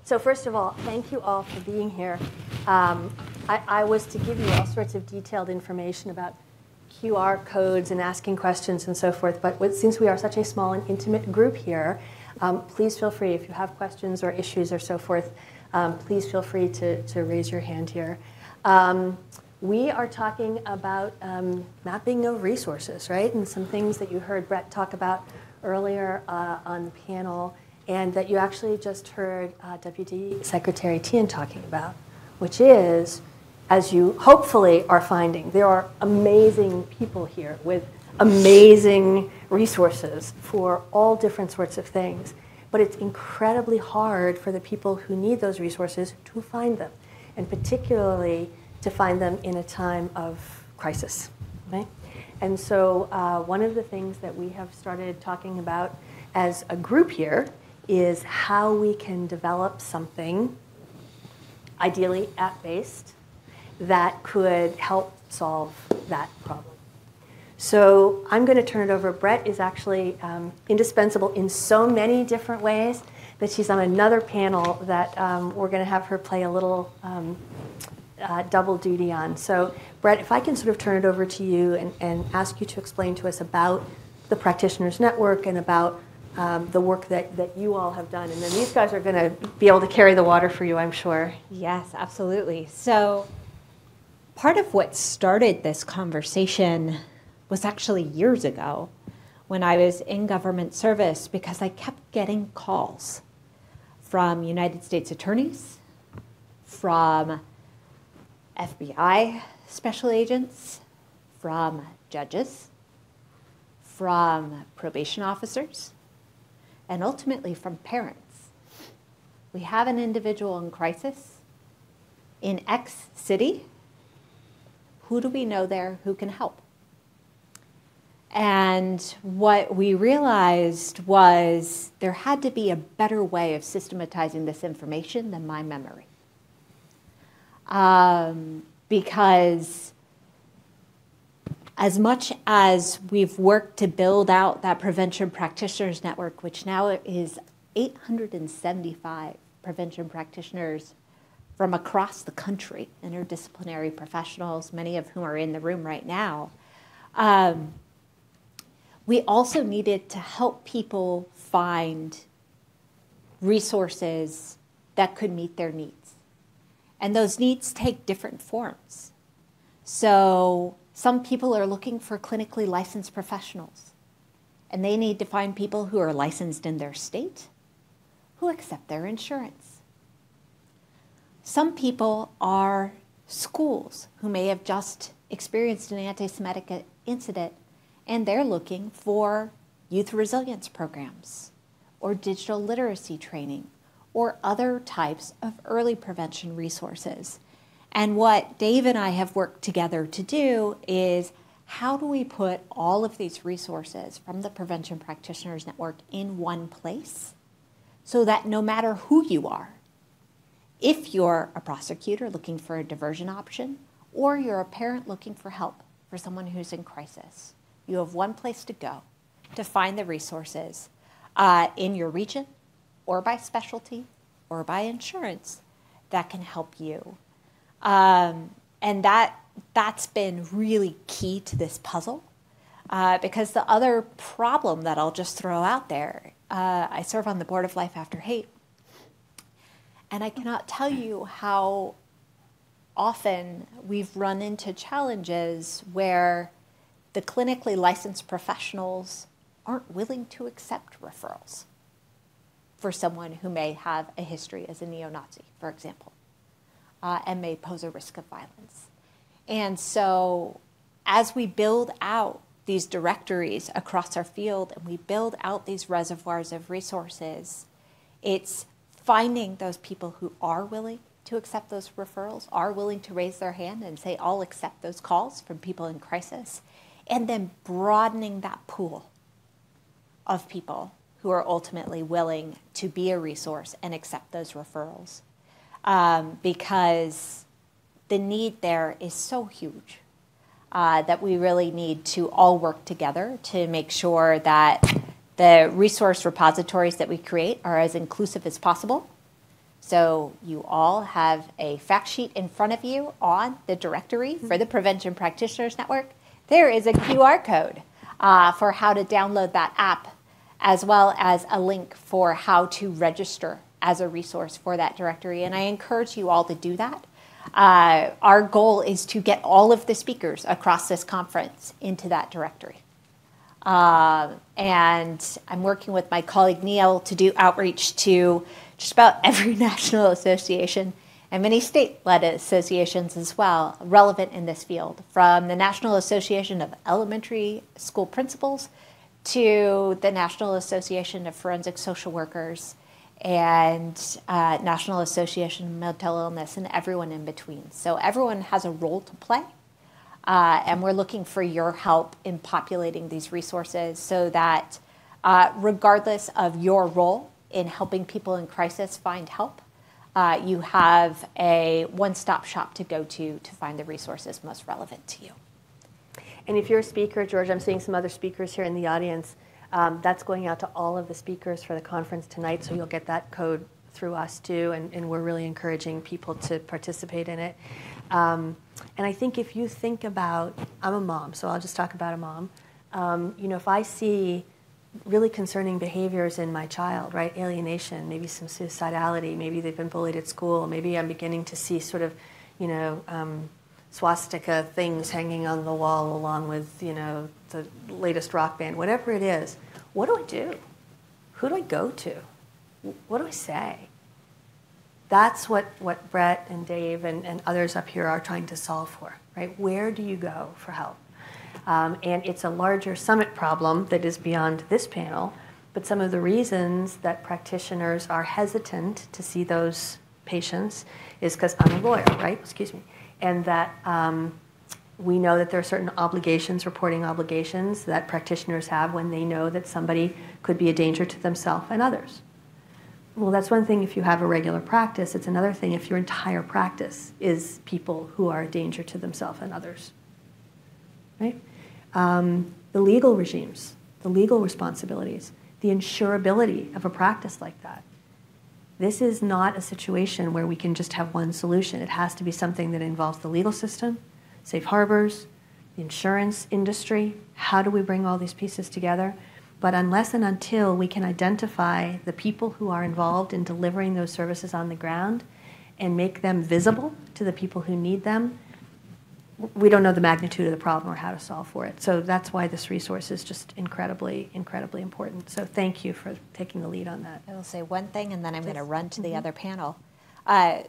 So first of all, thank you all for being here. I was to give you all sorts of detailed information about QR codes and asking questions and so forth, but since we are such a small and intimate group here, please feel free, if you have questions or issues or so forth, please feel free to raise your hand here. We are talking about mapping of resources, right? And some things that you heard Brett talk about earlier on the panel, and that you actually just heard Deputy Secretary Tien talking about, which is, as you hopefully are finding, there are amazing people here with amazing resources for all different sorts of things. But it's incredibly hard for the people who need those resources to find them, and particularly to find them in a time of crisis. Right? And so one of the things that we have started talking about as a group here is how we can develop something, ideally app-based, that could help solve that problem. So I'm going to turn it over. Brett is actually indispensable in so many different ways that she's on another panel that we're going to have her play a little double duty on. So Brett, if I can sort of turn it over to you and ask you to explain to us about the Practitioners Network and about the work that you all have done. And then these guys are going to be able to carry the water for you, I'm sure. Yes, absolutely. So part of what started this conversation was actually years ago when I was in government service, because I kept getting calls from United States attorneys, from FBI special agents, from judges, from probation officers, and ultimately from parents. We have an individual in crisis in X city. Who do we know there who can help? And what we realized was there had to be a better way of systematizing this information than my memory. Because as much as we've worked to build out that Prevention Practitioners Network, which now is 875 prevention practitioners from across the country, interdisciplinary professionals, many of whom are in the room right now, we also needed to help people find resources that could meet their needs. And those needs take different forms. So some people are looking for clinically licensed professionals, and they need to find people who are licensed in their state, who accept their insurance. Some people are schools who may have just experienced an anti-Semitic incident, and they're looking for youth resilience programs or digital literacy training or other types of early prevention resources. And what Dave and I have worked together to do is, how do we put all of these resources from the Prevention Practitioners Network in one place so that no matter who you are, if you're a prosecutor looking for a diversion option, or you're a parent looking for help for someone who's in crisis, you have one place to go to find the resources in your region, or by specialty, or by insurance that can help you. And that's been really key to this puzzle, because the other problem that I'll just throw out there, I serve on the Board of Life After Hate, and I cannot tell you how often we've run into challenges where the clinically licensed professionals aren't willing to accept referrals for someone who may have a history as a neo-Nazi, for example, and may pose a risk of violence. And so as we build out these directories across our field and we build out these reservoirs of resources, it's finding those people who are willing to accept those referrals, are willing to raise their hand and say, I'll accept those calls from people in crisis, and then broadening that pool of people who are ultimately willing to be a resource and accept those referrals. Because the need there is so huge that we really need to all work together to make sure that the resource repositories that we create are as inclusive as possible, So you all have a fact sheet in front of you on the directory for the Prevention Practitioners Network. There is a QR code for how to download that app, as well as a link for how to register as a resource for that directory. And I encourage you all to do that. Our goal is to get all of the speakers across this conference into that directory. And I'm working with my colleague Neil to do outreach to just about every national association and many state-led associations as well, relevant in this field, from the National Association of Elementary School Principals to the National Association of Forensic Social Workers and National Association of Mental Illness, and everyone in between. So everyone has a role to play, and we're looking for your help in populating these resources so that regardless of your role in helping people in crisis find help, you have a one-stop shop to go to find the resources most relevant to you. And if you're a speaker, George, I'm seeing some other speakers here in the audience. That's going out to all of the speakers for the conference tonight, so you'll get that code through us too, and we're really encouraging people to participate in it. And I think if you think about, I'm a mom, so I'll just talk about a mom. You know, if I see really concerning behaviors in my child, right, alienation, maybe some suicidality, maybe they've been bullied at school, maybe I'm beginning to see sort of, you know, swastika things hanging on the wall along with, you know, the latest rock band, whatever it is, what do I do? Who do I go to? What do I say? That's what Brett and Dave and others up here are trying to solve for, right? Where do you go for help? And it's a larger summit problem that is beyond this panel, but some of the reasons that practitioners are hesitant to see those patients is because I'm a lawyer, right? Excuse me. And that we know that there are certain obligations, reporting obligations, that practitioners have when they know that somebody could be a danger to themselves and others. Well, that's one thing if you have a regular practice. It's another thing if your entire practice is people who are a danger to themselves and others, right? The legal regimes, the legal responsibilities, the insurability of a practice like that. This is not a situation where we can just have one solution. It has to be something that involves the legal system, safe harbors, the insurance industry. How do we bring all these pieces together? But unless and until we can identify the people who are involved in delivering those services on the ground and make them visible to the people who need them, we don't know the magnitude of the problem or how to solve for it. So that's why this resource is just incredibly, incredibly important. So thank you for taking the lead on that. I will say one thing, and then I'm going to run to the other panel.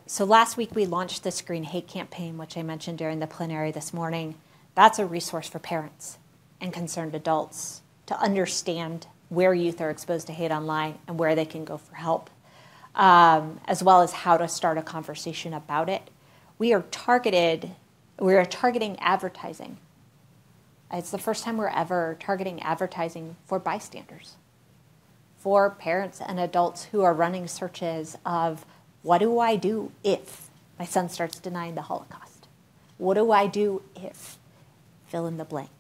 So last week we launched the Screen Hate campaign, which I mentioned during the plenary this morning. That's a resource for parents and concerned adults to understand where youth are exposed to hate online and where they can go for help, as well as how to start a conversation about it. We are targeting advertising. It's the first time we're ever targeting advertising for bystanders, for parents and adults who are running searches of, what do I do if my son starts denying the Holocaust? What do I do if, fill in the blank,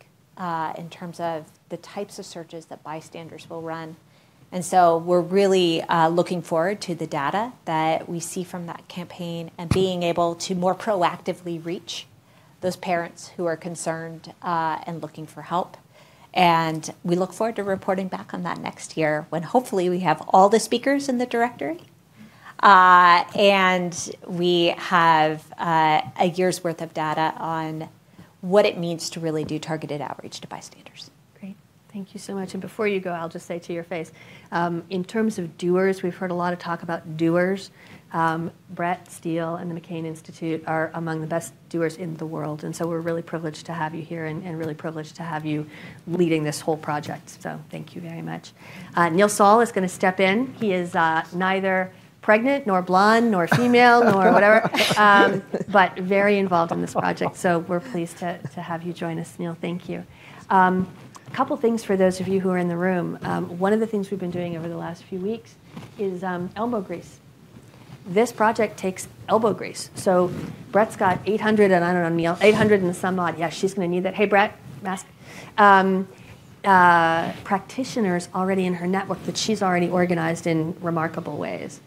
in terms of the types of searches that bystanders will run. And so we're really looking forward to the data that we see from that campaign and being able to more proactively reach those parents who are concerned and looking for help. And we look forward to reporting back on that next year when hopefully we have all the speakers in the directory and we have a year's worth of data on what it means to really do targeted outreach to bystanders. Great. Thank you so much. And before you go, I'll just say to your face, in terms of doers, we've heard a lot of talk about doers. Brett Steele and the McCain Institute are among the best doers in the world, and so we're really privileged to have you here and really privileged to have you leading this whole project. So thank you very much. Neil Saul is going to step in. He is neither pregnant, nor blonde, nor female, nor whatever, but very involved in this project. So we're pleased to have you join us, Neil. Thank you. A couple things for those of you who are in the room. One of the things we've been doing over the last few weeks is elbow grease. This project takes elbow grease. So Brett's got 800, and I don't know, Neil, 800 and some odd. Yeah, she's going to need that. Hey, Brett, mask. Practitioners already in her network that she's already organized in remarkable ways.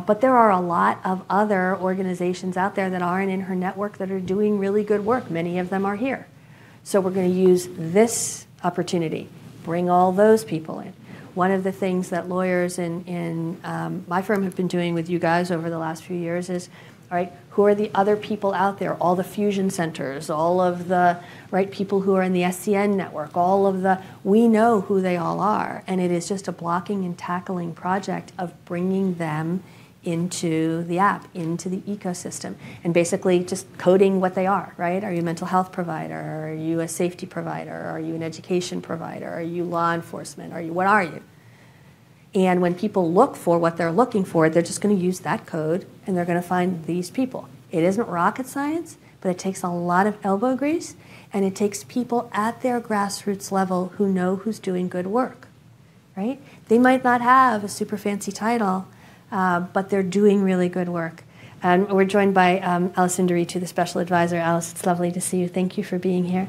But there are a lot of other organizations out there that aren't in her network that are doing really good work. Many of them are here. So we're going to use this opportunity, bring all those people in. One of the things that lawyers in my firm have been doing with you guys over the last few years is, all right, who are the other people out there? All the fusion centers, all of the people who are in the SCN network, all of the, we know who they all are. And it is just a blocking and tackling project of bringing them into the app, into the ecosystem, and basically just coding what they are, right? Are you a mental health provider? Are you a safety provider? Are you an education provider? Are you law enforcement? What are you? And when people look for what they're looking for, they're just going to use that code and they're going to find these people. It isn't rocket science, but it takes a lot of elbow grease, and it takes people at their grassroots level who know who's doing good work, right? They might not have a super fancy title, but they're doing really good work. And we're joined by Alice Indiritu, the special advisor. Alice, it's lovely to see you. Thank you for being here.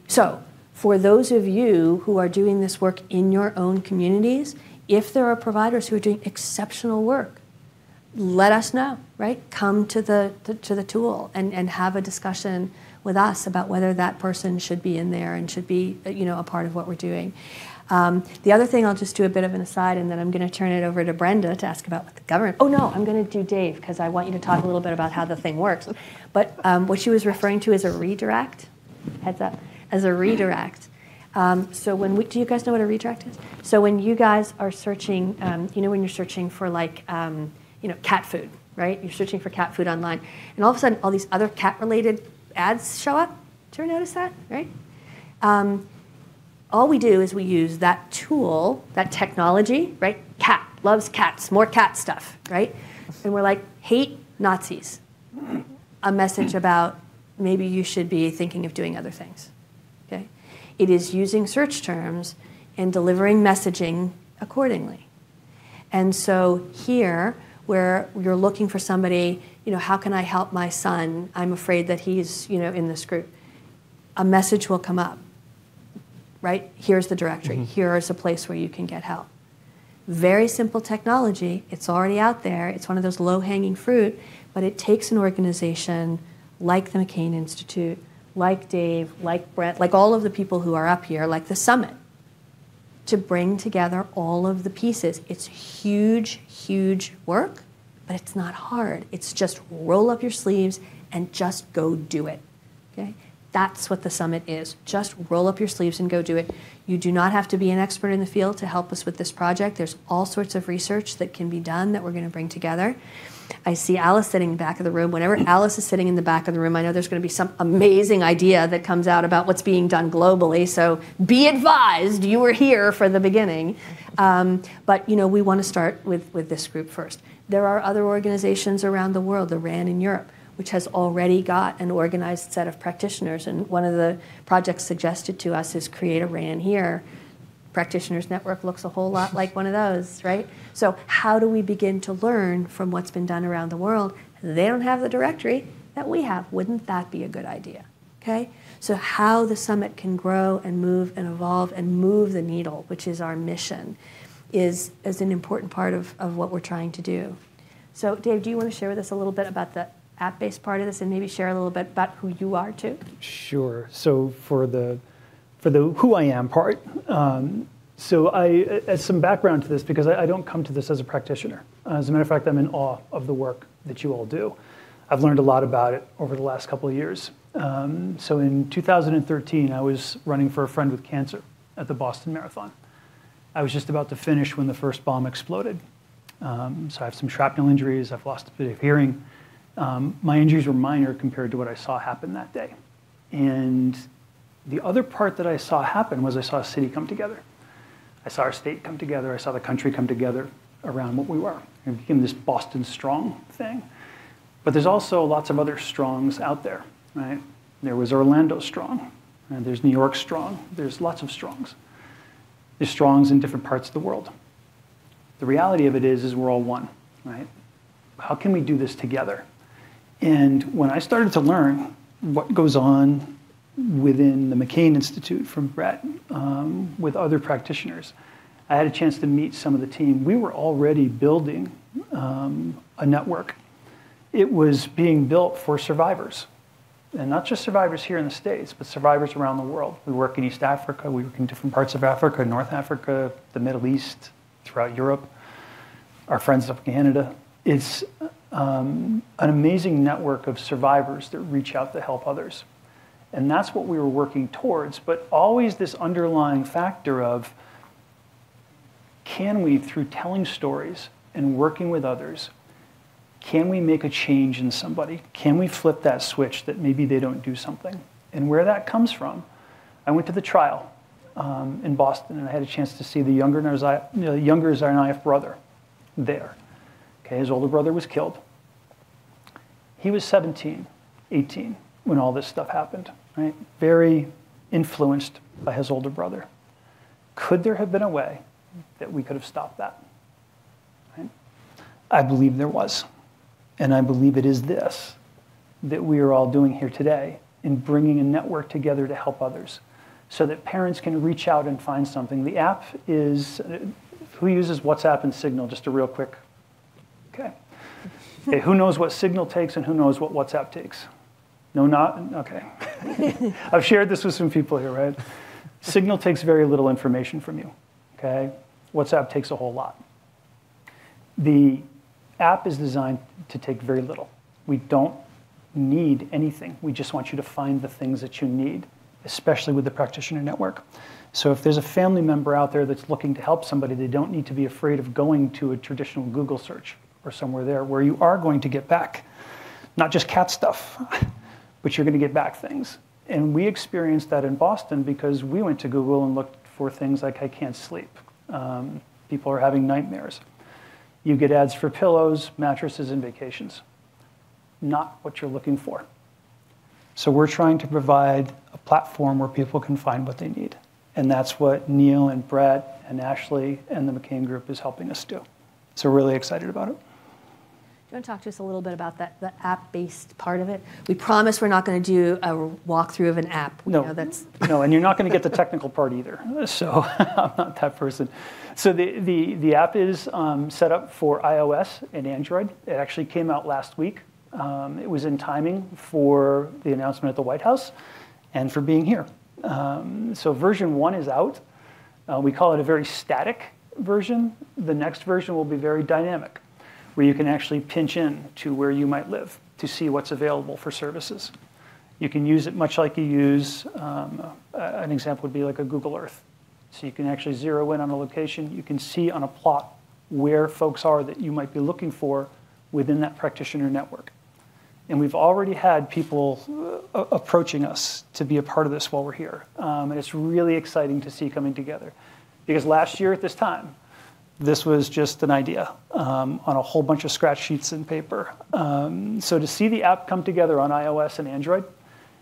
So for those of you who are doing this work in your own communities, if there are providers who are doing exceptional work, let us know, right? Come to the tool and have a discussion with us about whether that person should be in there and should be, a part of what we're doing. The other thing, I'll just do a bit of an aside, and then I'm going to turn it over to Brenda to ask about what the government. Oh no, I'm going to do Dave because I want you to talk a little bit about how the thing works. But what she was referring to is a redirect. Heads up, as a redirect. So do you guys know what a redirect is? So when you guys are searching, when you're searching for cat food, right? You're searching for cat food online, and all of a sudden, all these other cat-related ads show up. Did you ever notice that, right? All we do is we use that tool, that technology, right? Cat, loves cats, more cat stuff, right? And we're like, hate Nazis. A message about maybe you should be thinking of doing other things, okay? It is using search terms and delivering messaging accordingly. And so here, where you're looking for somebody, how can I help my son? I'm afraid that he's, in this group. A message will come up. Right? Here's the directory. Mm-hmm. Here is a place where you can get help. Very simple technology. It's already out there. It's one of those low-hanging fruit, but it takes an organization like the McCain Institute, like Dave, like Brent, like all of the people who are up here, like the summit, to bring together all of the pieces. It's huge, huge work, but it's not hard. It's just roll up your sleeves and just go do it. Okay? That's what the summit is. Just roll up your sleeves and go do it. You do not have to be an expert in the field to help us with this project. There's all sorts of research that can be done that we're going to bring together. I see Alice sitting in the back of the room. Whenever Alice is sitting in the back of the room, I know there's going to be some amazing idea that comes out about what's being done globally. So be advised, you were here for the beginning. But we want to start with this group first. There are other organizations around the world, the RAN in Europe, which has already got an organized set of practitioners. And one of the projects suggested to us is create a RAN here. Practitioners Network looks a whole lot like one of those, right? So how do we begin to learn from what's been done around the world? They don't have the directory that we have. Wouldn't that be a good idea? Okay? So how the summit can grow and move and evolve and move the needle, which is our mission, is an important part of what we're trying to do. So Dave, do you want to share with us a little bit about the app-based part of this, and maybe share a little bit about who you are too? Sure. So for the who I am part, so I, as some background to this, because I don't come to this as a practitioner. As a matter of fact, I'm in awe of the work that you all do. I've learned a lot about it over the last couple of years. So in 2013, I was running for a friend with cancer at the Boston Marathon. I was just about to finish when the first bomb exploded. So I have some shrapnel injuries. I've lost a bit of hearing. My injuries were minor compared to what I saw happen that day. And the other part that I saw happen was I saw a city come together. I saw our state come together. I saw the country come together around what we were. It became this Boston Strong thing. But there's also lots of other strongs out there, right? There was Orlando Strong, and there's New York Strong. There's lots of strongs. There's strongs in different parts of the world. The reality of it is we're all one, right? How can we do this together? And when I started to learn what goes on within the McCain Institute from Brett, with other practitioners, I had a chance to meet some of the team. We were already building a network. It was being built for survivors. And not just survivors here in the States, but survivors around the world. We work in East Africa, we work in different parts of Africa, North Africa, the Middle East, throughout Europe, our friends of Canada. It's an amazing network of survivors that reach out to help others. And that's what we were working towards, but always this underlying factor of, can we, through telling stories and working with others, can we make a change in somebody? Can we flip that switch that maybe they don't do something? And where that comes from, I went to the trial in Boston, and I had a chance to see the younger Tsarnaev brother there. Okay, his older brother was killed. He was 17, 18 when all this stuff happened, right? Very influenced by his older brother. Could there have been a way that we could have stopped that? Right? I believe there was. And I believe it is this that we are all doing here today in bringing a network together to help others so that parents can reach out and find something. The app is, who uses WhatsApp and Signal? Just a real quick, okay. Okay, who knows what Signal takes and who knows what WhatsApp takes? No, not, okay. I've shared this with some people here, right? Signal takes very little information from you, okay? WhatsApp takes a whole lot. The app is designed to take very little. We don't need anything. We just want you to find the things that you need, especially with the practitioner network. So if there's a family member out there that's looking to help somebody, they don't need to be afraid of going to a traditional Google search or somewhere there where you are going to get back, not just cat stuff, but you're going to get back things. And we experienced that in Boston because we went to Google and looked for things like I can't sleep. People are having nightmares. You get ads for pillows, mattresses, and vacations. Not what you're looking for. So we're trying to provide a platform where people can find what they need. And that's what Neil and Brett and Ashley and the McCain Group is helping us do. So we're really excited about it. Do you want to talk to us a little bit about that, the app-based part of it? We promise we're not going to do a walkthrough of an app. No, no, and you're not going to get the technical part either. So I'm not that person. So the app is set up for iOS and Android. It actually came out last week. It was in timing for the announcement at the White House and for being here. So version 1 is out. We call it a very static version. The next version will be very dynamic, where you can actually pinch in to where you might live to see what's available for services. You can use it much like you use, an example would be like a Google Earth. So you can actually zero in on a location. You can see on a plot where folks are that you might be looking for within that practitioner network. And we've already had people approaching us to be a part of this while we're here. And it's really exciting to see coming together. Because last year at this time, this was just an idea on a whole bunch of scratch sheets and paper. So to see the app come together on iOS and Android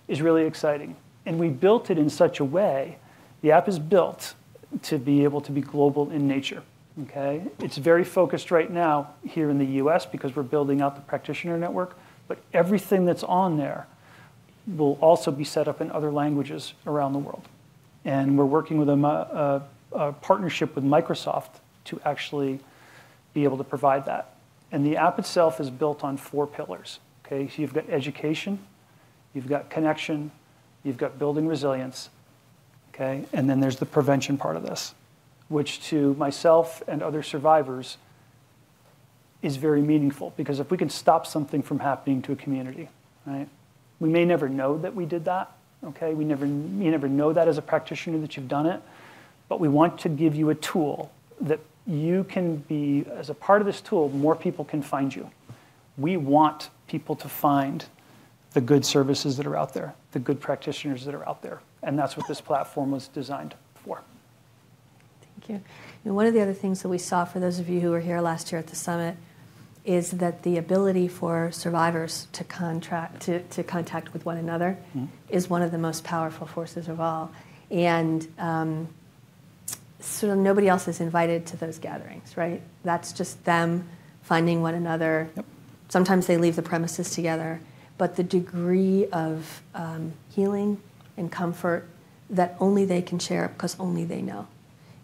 is really exciting. And we built it in such a way, the app is built to be able to be global in nature. Okay? It's very focused right now here in the US because we're building out the practitioner network, but everything that's on there will also be set up in other languages around the world. And we're working with a partnership with Microsoft to actually be able to provide that. And the app itself is built on 4 pillars. Okay, so you've got education, you've got connection, you've got building resilience, okay, and then there's the prevention part of this, which to myself and other survivors is very meaningful, because if we can stop something from happening to a community, right, we may never know that we did that, okay, you never know that as a practitioner that you've done it, but we want to give you a tool that you can be, as a part of this tool, more people can find you. We want people to find the good services that are out there, the good practitioners that are out there. And that's what this platform was designed for. Thank you. And one of the other things that we saw, for those of you who were here last year at the summit, is that the ability for survivors to contact with one another is one of the most powerful forces of all. And so nobody else is invited to those gatherings, right? That's just them finding one another. Yep. Sometimes they leave the premises together, but the degree of healing and comfort that only they can share because only they know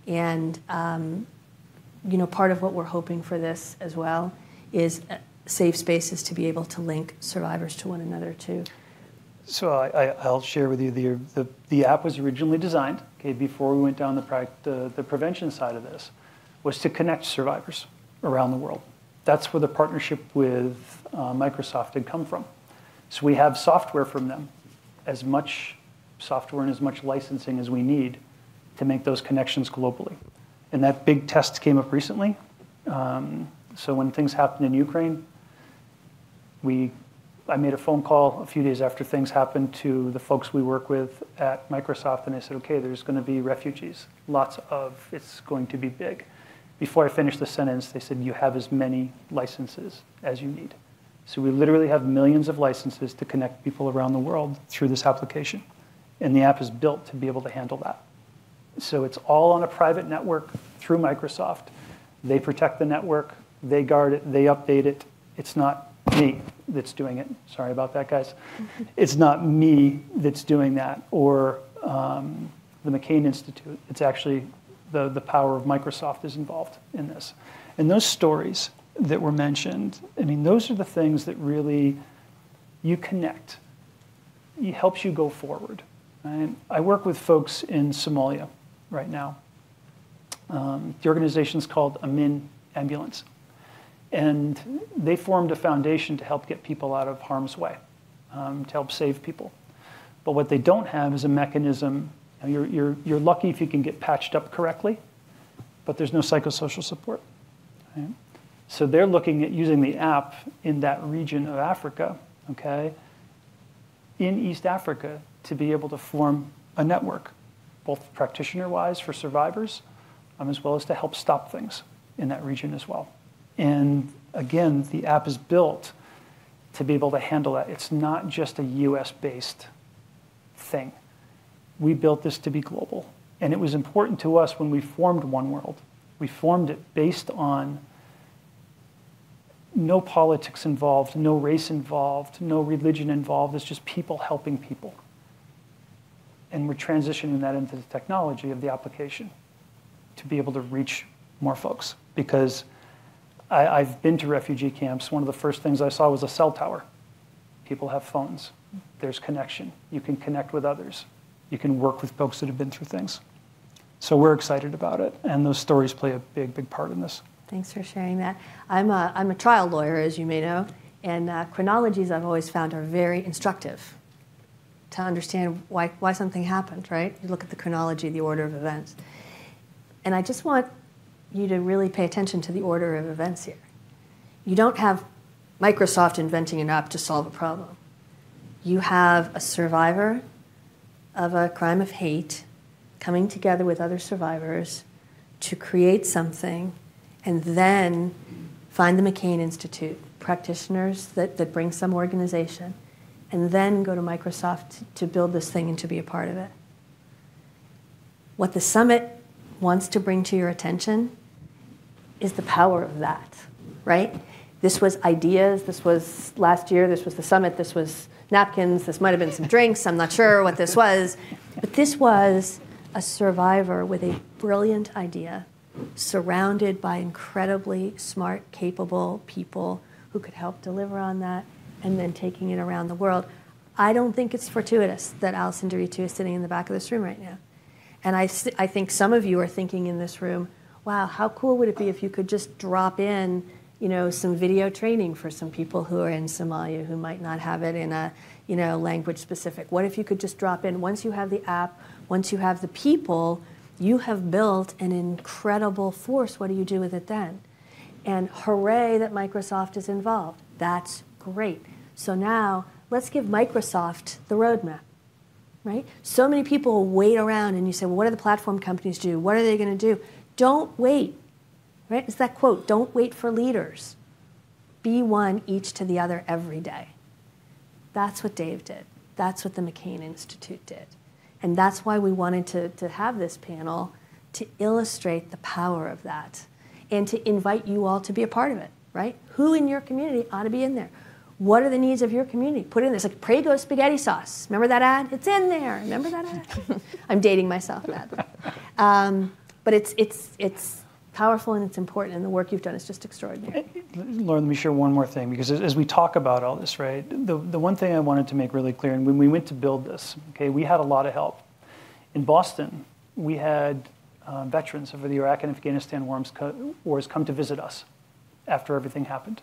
And part of what we're hoping for this as well is safe spaces to be able to link survivors to one another too. So I'll share with you, the app was originally designed, okay, before we went down the prevention side of this, was to connect survivors around the world. That's where the partnership with Microsoft had come from. So we have software from them, as much software and as much licensing as we need to make those connections globally. And that big test came up recently. So when things happened in Ukraine, I made a phone call a few days after things happened to the folks we work with at Microsoft, and I said, okay, there's going to be refugees, lots of, it's going to be big. Before I finished the sentence, they said, you have as many licenses as you need. So we literally have millions of licenses to connect people around the world through this application. And the app is built to be able to handle that. So it's all on a private network through Microsoft. They protect the network, they guard it, they update it. It's not me that's doing it. Sorry about that, guys. It's not me that's doing that, or the McCain Institute. It's actually the power of Microsoft is involved in this. And those stories that were mentioned, I mean, those are the things that really you connect. It helps you go forward. Right? I work with folks in Somalia right now. The organization's called Amin Ambulance. And they formed a foundation to help get people out of harm's way, to help save people. But what they don't have is a mechanism. You're lucky if you can get patched up correctly, but there's no psychosocial support. Right? So they're looking at using the app in that region of Africa, okay, in East Africa, to be able to form a network, both practitioner-wise for survivors, as well as to help stop things in that region as well. And again, the app is built to be able to handle that. It's not just a US-based thing. We built this to be global. And it was important to us when we formed One World. We formed it based on no politics involved, no race involved, no religion involved. It's just people helping people. And we're transitioning that into the technology of the application to be able to reach more folks. Because I've been to refugee camps. One of the first things I saw was a cell tower. People have phones. There's connection. You can connect with others. You can work with folks that have been through things. So we're excited about it, and those stories play a big, big part in this. Thanks for sharing that. I'm a trial lawyer, as you may know, and chronologies I've always found are very instructive to understand why something happened, right? You look at the chronology, the order of events. And I just want you to really pay attention to the order of events here. You don't have Microsoft inventing an app to solve a problem. You have a survivor of a crime of hate coming together with other survivors to create something, and then find the McCain Institute, practitioners that bring some organization, and then go to Microsoft to build this thing and to be a part of it. What the summit wants to bring to your attention is the power of that, right? This was ideas, this was last year, this was the summit, this was napkins, this might have been some drinks, I'm not sure what this was, but this was a survivor with a brilliant idea, surrounded by incredibly smart, capable people who could help deliver on that, and then taking it around the world. I don't think it's fortuitous that Alison Diritu is sitting in the back of this room right now. And I think some of you are thinking in this room, wow, how cool would it be if you could just drop in, some video training for some people who are in Somalia who might not have it in a, language specific. What if you could just drop in? Once you have the app, once you have the people, you have built an incredible force. What do you do with it then? And hooray that Microsoft is involved. That's great. So now let's give Microsoft the roadmap. Right? So many people wait around and you say, well, what do the platform companies do? What are they going to do? Don't wait. Right? It's that quote, don't wait for leaders. Be one each to the other every day. That's what Dave did. That's what the McCain Institute did. And that's why we wanted to have this panel to illustrate the power of that and to invite you all to be a part of it, right? Who in your community ought to be in there? What are the needs of your community? Put it in there. It's like Prego spaghetti sauce. Remember that ad? It's in there. Remember that ad? I'm dating myself, badly. But it's powerful and it's important, and the work you've done is just extraordinary. Lauren, let me share one more thing, because as we talk about all this, right, the one thing I wanted to make really clear, and when we went to build this, okay, we had a lot of help. In Boston, we had veterans of the Iraq and Afghanistan wars come to visit us after everything happened.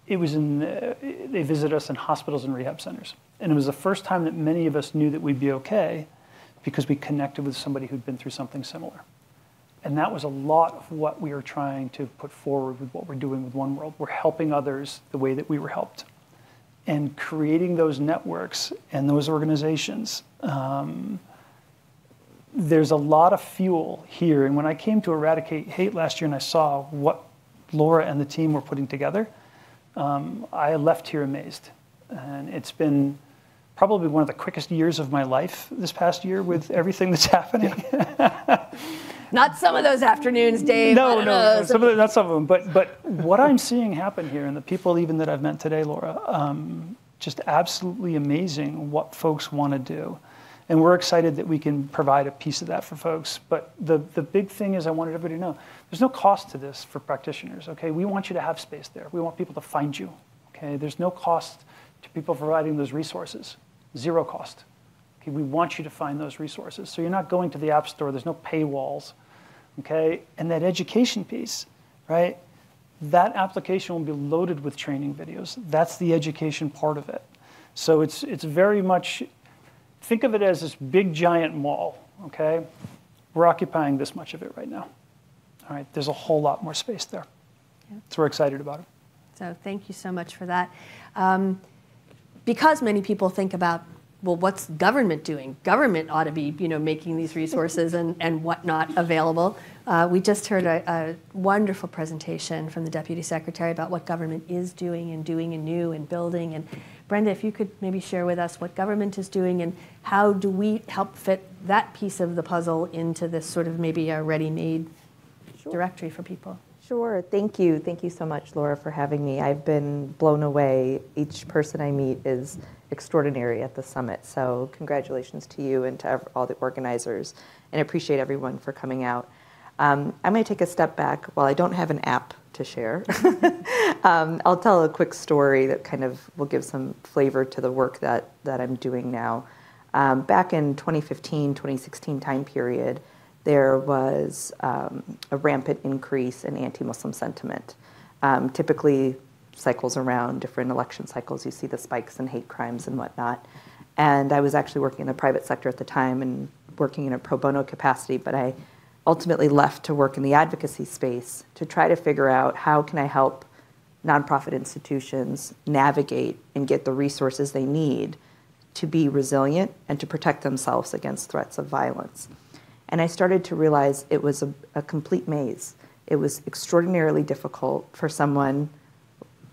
They visited us in hospitals and rehab centers. And it was the first time that many of us knew that we'd be okay, because we connected with somebody who'd been through something similar. And that was a lot of what we were trying to put forward with what we're doing with One World. We're helping others the way that we were helped. And creating those networks and those organizations, there's a lot of fuel here. And when I came to Eradicate Hate last year and I saw what Laura and the team were putting together, I left here amazed. And it's been probably one of the quickest years of my life this past year with everything that's happening. Not some of those afternoons, Dave. No, not some of them. But what I'm seeing happen here, and the people even that I've met today, Laura, just absolutely amazing what folks want to do. And we're excited that we can provide a piece of that for folks. But the big thing is, I wanted everybody to know, there's no cost to this for practitioners, okay? We want you to have space there. We want people to find you, okay? There's no cost to people providing those resources, zero cost. Okay, we want you to find those resources. So you're not going to the App Store, there's no paywalls, okay? And that education piece, right? That application will be loaded with training videos. That's the education part of it. So it's very much, think of it as this big giant mall, okay? We're occupying this much of it right now. All right, there's a whole lot more space there. Yeah. So we're excited about it. So thank you so much for that. Because many people think about, well, what's government doing? Government ought to be, making these resources and whatnot available. We just heard a wonderful presentation from the Deputy Secretary about what government is doing anew and building. And Brenda, if you could maybe share with us what government is doing and how do we help fit that piece of the puzzle into this sort of maybe a ready-made directory for people. Sure. Thank you. Thank you so much, Laura, for having me. I've been blown away. Each person I meet is extraordinary at the summit. So congratulations to you and to all the organizers, and I appreciate everyone for coming out. I'm going to take a step back. While I don't have an app to share, I'll tell a quick story that kind of will give some flavor to the work that I'm doing now. Back in 2015, 2016 time period, there was a rampant increase in anti-Muslim sentiment. Typically, cycles around different election cycles, you see the spikes in hate crimes and whatnot. And I was actually working in the private sector at the time and working in a pro bono capacity, but I ultimately left to work in the advocacy space to try to figure out how can I help nonprofit institutions navigate and get the resources they need to be resilient and to protect themselves against threats of violence. And I started to realize it was a complete maze. It was extraordinarily difficult for someone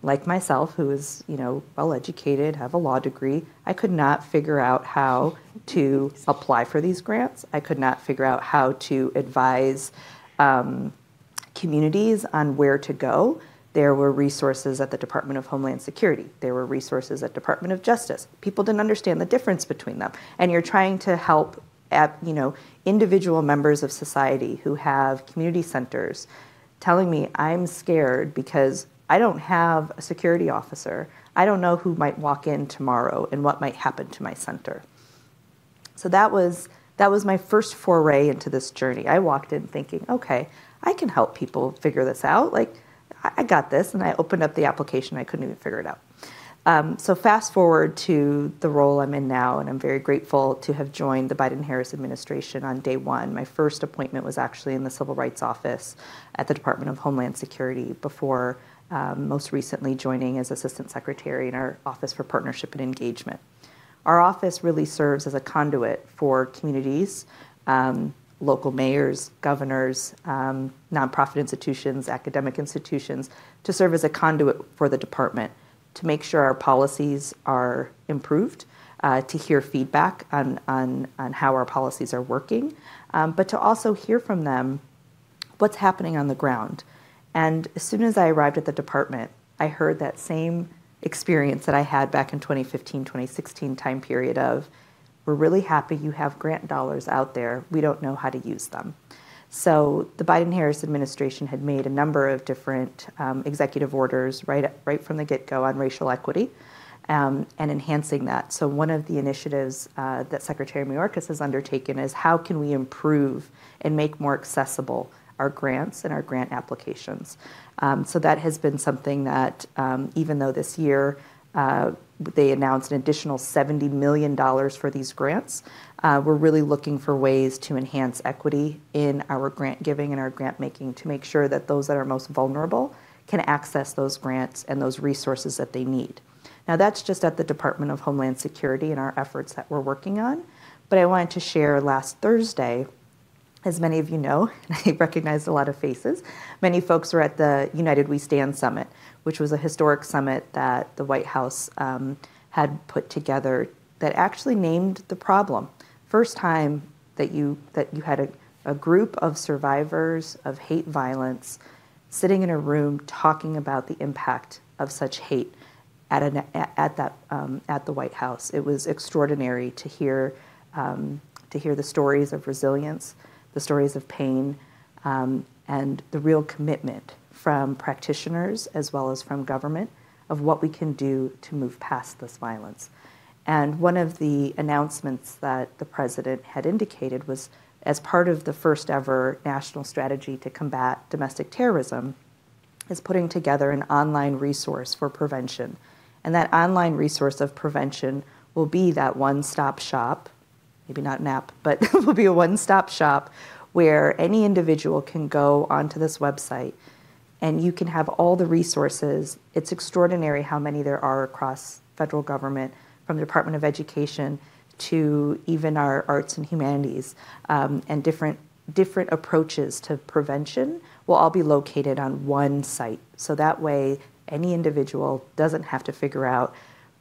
like myself, who is, well-educated, have a law degree. I could not figure out how to apply for these grants. I could not figure out how to advise communities on where to go. There were resources at the Department of Homeland Security. There were resources at Department of Justice. People didn't understand the difference between them. And you're trying to help individual members of society who have community centers telling me I'm scared because I don't have a security officer. I don't know who might walk in tomorrow and what might happen to my center. So that was my first foray into this journey. I walked in thinking, okay, I can help people figure this out. Like, I got this, and I opened up the application. I couldn't even figure it out. So fast forward to the role I'm in now, and I'm very grateful to have joined the Biden-Harris administration on day one. My first appointment was actually in the Civil Rights Office at the Department of Homeland Security before most recently joining as Assistant Secretary in our Office for Partnership and Engagement. Our office really serves as a conduit for communities, local mayors, governors, nonprofit institutions, academic institutions, to serve as a conduit for the department, to make sure our policies are improved, to hear feedback on how our policies are working, but to also hear from them what's happening on the ground. And as soon as I arrived at the department, I heard that same experience that I had back in 2015, 2016 time period of, We're really happy you have grant dollars out there. We don't know how to use them. So the Biden-Harris administration had made a number of different executive orders right from the get-go on racial equity and enhancing that. So one of the initiatives that Secretary Mayorkas has undertaken is how can we improve and make more accessible our grants and our grant applications. So that has been something that even though this year they announced an additional $70 million for these grants, we're really looking for ways to enhance equity in our grant giving and our grant making to make sure that those that are most vulnerable can access those grants and those resources that they need. Now that's just at the Department of Homeland Security and our efforts that we're working on. But I wanted to share last Thursday, as many of you know, and I recognized a lot of faces, many folks were at the United We Stand Summit, which was a historic summit that the White House had put together that actually named the problem. First time that you had a group of survivors of hate violence sitting in a room talking about the impact of such hate at the White House. It was extraordinary to hear the stories of resilience, the stories of pain, and the real commitment from practitioners as well as from government of what we can do to move past this violence. And one of the announcements that the president had indicated was, as part of the first ever national strategy to combat domestic terrorism, is putting together an online resource for prevention. And that online resource of prevention will be that one-stop shop, maybe not an app, but will be a one-stop shop where any individual can go onto this website and you can have all the resources. It's extraordinary how many there are across federal government, from the Department of Education to even our arts and humanities, and different approaches to prevention will all be located on one site. So that way, any individual doesn't have to figure out,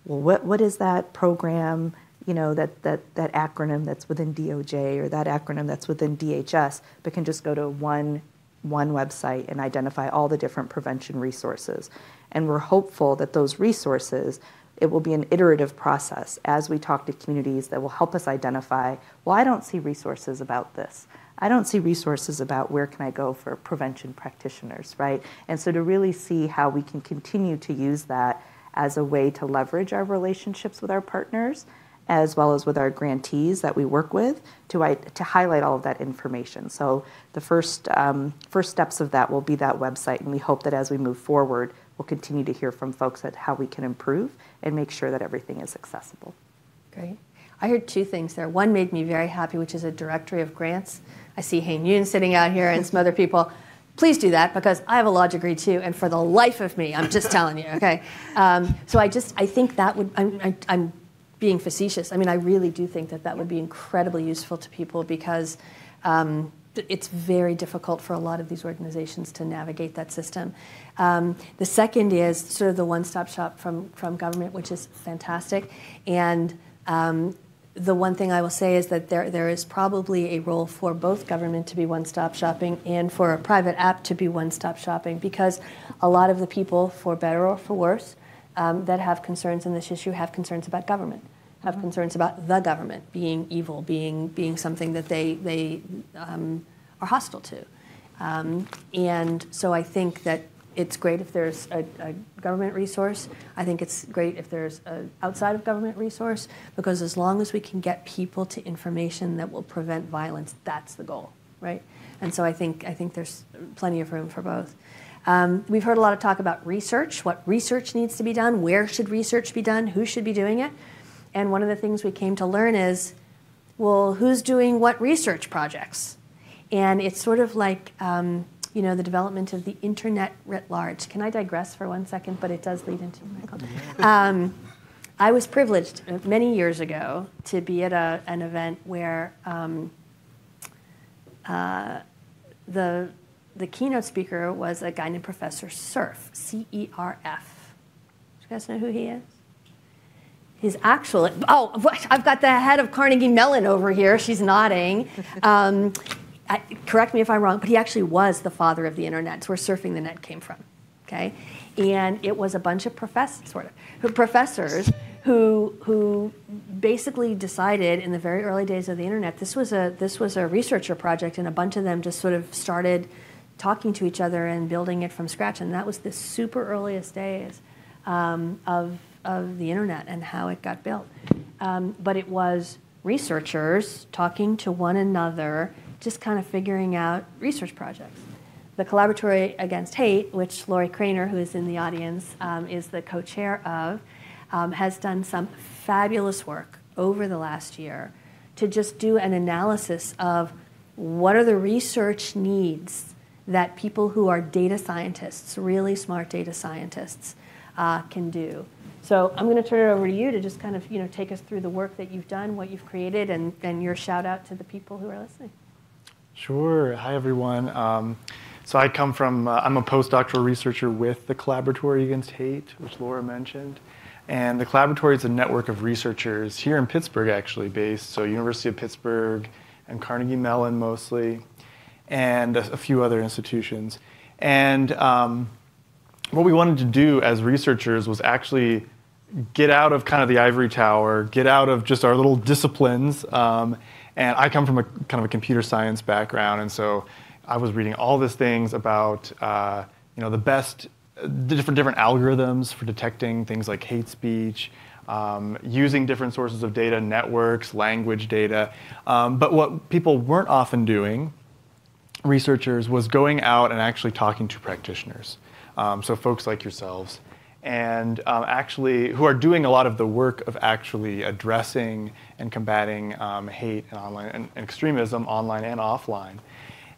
well, what is that program, that acronym that's within DOJ or that acronym that's within DHS, but can just go to one website and identify all the different prevention resources. And we're hopeful that those resources, it will be an iterative process as we talk to communities that will help us identify, well, I don't see resources about this. I don't see resources about where can I go for prevention practitioners, right? And so to really see how we can continue to use that as a way to leverage our relationships with our partners, as well as with our grantees that we work with, to highlight all of that information. So the first steps of that will be that website, and we hope that as we move forward, we'll continue to hear from folks at how we can improve and make sure that everything is accessible. Great. I heard two things there. One made me very happy, which is a directory of grants. I see Hain Yoon sitting out here and some other people. Please do that, because I have a law degree too, and for the life of me, I'm just telling you, okay? So I think that would, I'm being facetious. I mean, I really do think that would be incredibly useful to people, because it's very difficult for a lot of these organizations to navigate that system. The second is sort of the one-stop shop from government, which is fantastic. And the one thing I will say is that there is probably a role for both government to be one-stop shopping and for a private app to be one-stop shopping, because a lot of the people, for better or for worse, that have concerns in this issue have concerns about government, have concerns about the government being evil, being something that they are hostile to. And so I think that it's great if there's a government resource. I think it's great if there's an outside of government resource, because as long as we can get people to information that will prevent violence, that's the goal, right? And so I think there's plenty of room for both. We've heard a lot of talk about research, what research needs to be done, where should research be done, who should be doing it. And one of the things we came to learn is, well, who's doing what research projects? And it's sort of like, the development of the internet writ large. Can I digress for 1 second? But it does lead into my I was privileged many years ago to be at an event where the keynote speaker was a guy named Professor Cerf, C-E-R-F. Do you guys know who he is? His actual, I've got the head of Carnegie Mellon over here. She's nodding. Correct me if I'm wrong, but he actually was the father of the internet. It's where surfing the net came from, okay? And it was a bunch of professors who basically decided in the very early days of the internet, this was a researcher project, and a bunch of them just sort of started talking to each other and building it from scratch. And that was the super earliest days of the internet and how it got built. But it was researchers talking to one another, just kind of figuring out research projects. The Collaboratory Against Hate, which Lori Craner, who is in the audience, is the co-chair of, has done some fabulous work over the last year to just do an analysis of what are the research needs that people who are data scientists, really smart data scientists, can do. So I'm going to turn it over to you to just kind of take us through the work that you've done, what you've created, and your shout out to the people who are listening. Sure. Hi, everyone. So I come from, I'm a postdoctoral researcher with the Collaboratory Against Hate, which Laura mentioned. And the Collaboratory is a network of researchers here in Pittsburgh, actually, based. So University of Pittsburgh and Carnegie Mellon mostly, and a few other institutions. And what we wanted to do as researchers was actually get out of kind of the ivory tower, get out of just our little disciplines. And I come from a kind of a computer science background, and so I was reading all these things about the different algorithms for detecting things like hate speech, using different sources of data, networks, language data. But what people weren't often doing, researchers, was going out and actually talking to practitioners. So folks like yourselves, and actually who are doing a lot of the work of actually addressing and combating hate and online and extremism online and offline.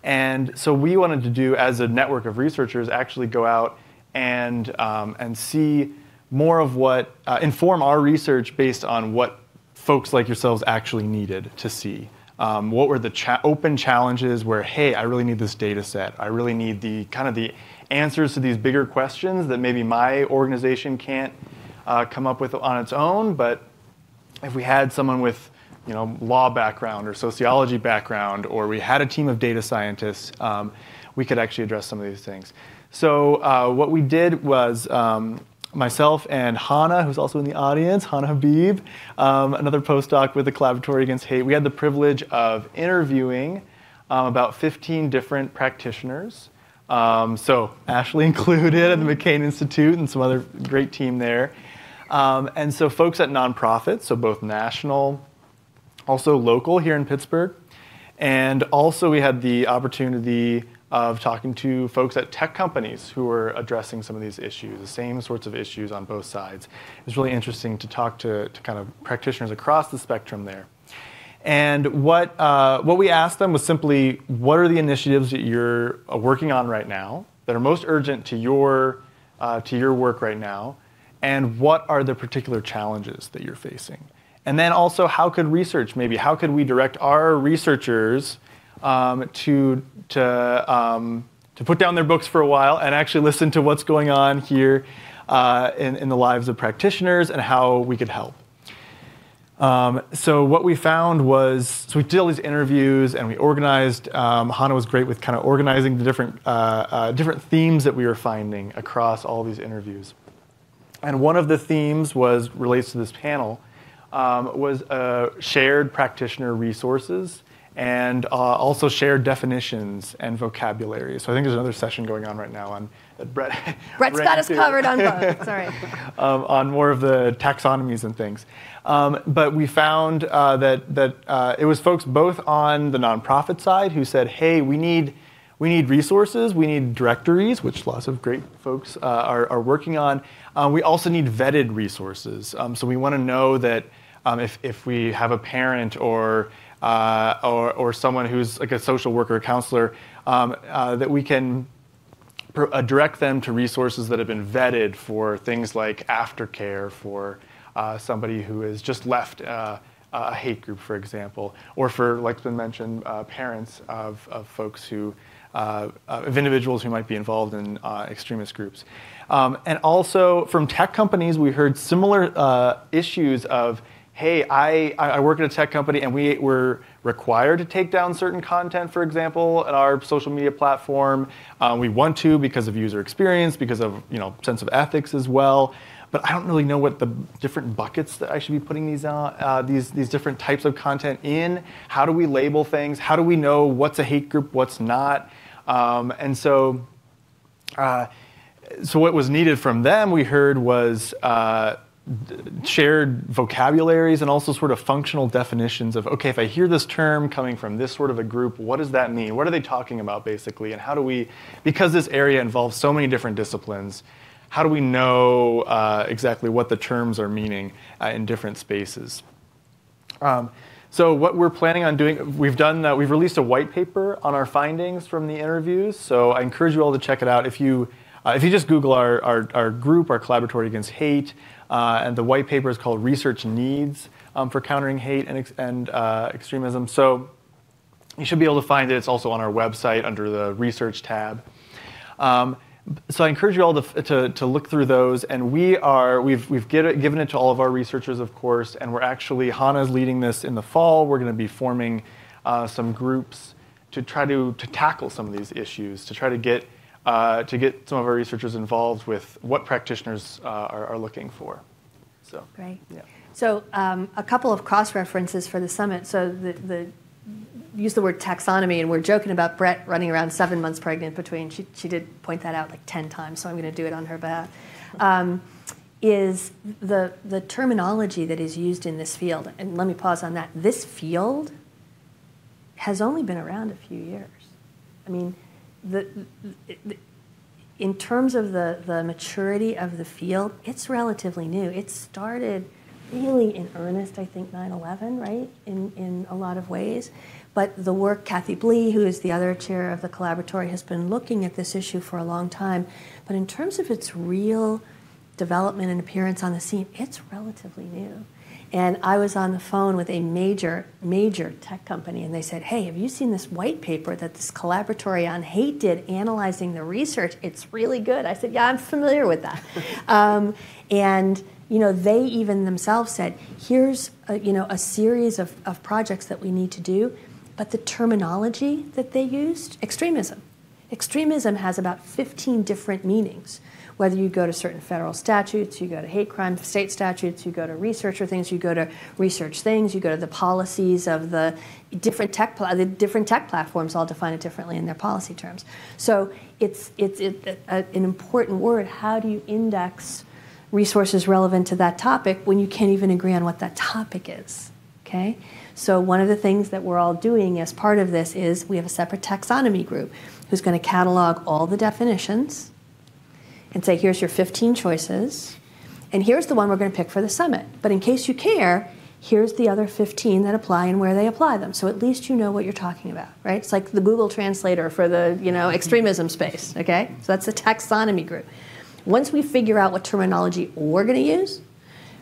And so we wanted to do, as a network of researchers, actually go out and see more of what, inform our research based on what folks like yourselves actually needed to see. What were the open challenges where, hey, I really need this data set. I really need the answers to these bigger questions that maybe my organization can't come up with on its own. But if we had someone with law background or sociology background, or we had a team of data scientists, we could actually address some of these things. So what we did was myself and Hannah, who's also in the audience, Hannah Habib, another postdoc with the Collaboratory Against Hate, we had the privilege of interviewing about 15 different practitioners. So Ashley included at the McCain Institute and some other great team there. And so folks at nonprofits, so both national, also local here in Pittsburgh. And also we had the opportunity of talking to folks at tech companies who were addressing some of these issues, the same sorts of issues on both sides. It was really interesting to talk to kind of practitioners across the spectrum there. And what we asked them was simply, what are the initiatives that you're working on right now that are most urgent to your work right now, and what are the particular challenges that you're facing? And then also, how could we direct our researchers to put down their books for a while and actually listen to what's going on here in the lives of practitioners and how we could help. So what we found was, so we did all these interviews and we organized, Hannah was great with kind of organizing the different themes that we were finding across all these interviews. And one of the themes relates to this panel, was shared practitioner resources and also shared definitions and vocabulary. So I think there's another session going on right now on Brett's got us covered on both. Sorry. On more of the taxonomies and things. But we found that it was folks both on the nonprofit side who said, hey, we need resources, we need directories, which lots of great folks are working on. We also need vetted resources. So we want to know that if we have a parent or someone who's like a social worker or counselor, that we can direct them to resources that have been vetted for things like aftercare for somebody who has just left a hate group, for example, or for, like been mentioned, parents of folks of individuals who might be involved in extremist groups. And also from tech companies, we heard similar issues of, hey, I work at a tech company and we were required to take down certain content, for example, at our social media platform. We want to because of user experience, because of sense of ethics as well. but I don't really know what the different buckets that I should be putting these different types of content in. How do we label things? How do we know what's a hate group, what's not? And so what was needed from them, we heard, was shared vocabularies and also sort of functional definitions of, okay, if I hear this term coming from this sort of a group, what does that mean? What are they talking about, basically? And how do we, because this area involves so many different disciplines, how do we know exactly what the terms are meaning in different spaces? So what we're planning on doing, we've released a white paper on our findings from the interviews. So I encourage you all to check it out. If you just Google our group, our Collaboratory Against Hate, and the white paper is called Research Needs for Countering Hate and Extremism. So you should be able to find it. It's also on our website under the Research tab. So I encourage you all to look through those, and we've given it to all of our researchers, of course, and we're actually, Hannah's leading this in the fall. We're going to be forming some groups to try to tackle some of these issues, to try to get some of our researchers involved with what practitioners are looking for. So great. Yeah. So a couple of cross-references for the summit. So use the word taxonomy, and we're joking about Brett running around 7 months pregnant between. She did point that out like 10 times, so I'm going to do it on her behalf. Is the terminology that is used in this field, and let me pause on that. This field has only been around a few years. I mean, in terms of the maturity of the field, it's relatively new. It started really in earnest, I think, 9/11, right, in a lot of ways. But the work, Kathy Blee, who is the other chair of the Collaboratory, has been looking at this issue for a long time. But in terms of its real development and appearance on the scene, it's relatively new. And I was on the phone with a major tech company, and they said, hey, have you seen this white paper that this Collaboratory on Hate did analyzing the research? It's really good. I said, yeah, I'm familiar with that. And they even themselves said, here's a series of projects that we need to do, but the terminology that they used, extremism. Extremism has about 15 different meanings. Whether you go to certain federal statutes, you go to hate crime state statutes, you go to researcher things, you go to research things, you go to the policies of the different tech platforms all define it differently in their policy terms. So it's an important word. How do you index resources relevant to that topic when you can't even agree on what that topic is? Okay? So one of the things that we're all doing as part of this is we have a separate taxonomy group who's going to catalog all the definitions and say, here's your 15 choices, and here's the one we're going to pick for the summit. But in case you care, here's the other 15 that apply and where they apply them. So at least you know what you're talking about, right? It's like the Google Translator for the extremism space, okay? So that's the taxonomy group. Once we figure out what terminology we're going to use,